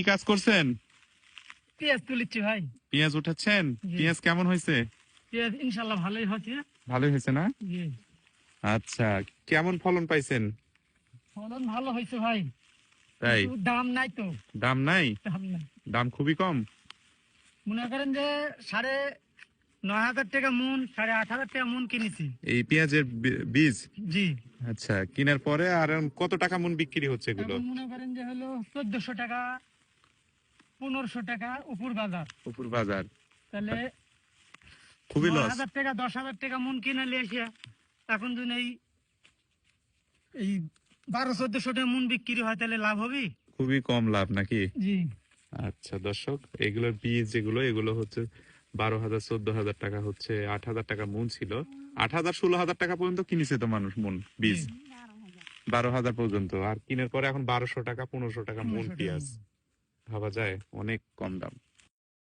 কি কাজ করছেন? পেঁয়াজ তুলিচ্ছি ভাই। পেঁয়াজ উঠাচ্ছেন? জি। পেঁয়াজ কেমন হয়েছে? পেঁয়াজ ইনশাল্লাহ ভালোই হচ্ছে। ভালোই হয়েছে না? জি। আচ্ছা, কেমন ফলন পাইছেন? ফলন ভালো হয়েছে ভাই, তাই? কিন্তু দাম নাই তো। দাম নাই? দাম নাই, দাম খুবই কম। মনে করেন যে 9,500 টাকা মন, 8,500 টাকা মন কিনেছি। এই পেঁয়াজের বীজ? জি। আচ্ছা, কেনার পরে আর কত টাকা মন বিক্রি হচ্ছে এগুলো? এখন মনে করেন যে হলো 1,400 টাকা, 1,500 টাকা উপর বাজার। উপর বাজার? তাহলে খুবই লস। 9,000 টাকা, 10,000 টাকা মন কিনে নিয়ে এসে এখন যদি এই 1200-1400 টাকা মন বিক্রি হয় তাহলে লাভ হবে। খুবই কম লাভ নাকি? জি। আচ্ছা দর্শক, এগুলোর বীজ এগুলো হচ্ছে 12,000 14,000 টাকা, হচ্ছে 8,000 টাকা মন ছিল। 8,000 16,000 টাকা পর্যন্ত কিনেছে তো মানুষ মন জি। বীজ। 12,000 পর্যন্ত, আর কিনার পরে এখন 1200 টাকা 1500 টাকা মন 1500 টাকা পেঁয়াজ। মন। ভাবা যায়, অনেক কম দাম।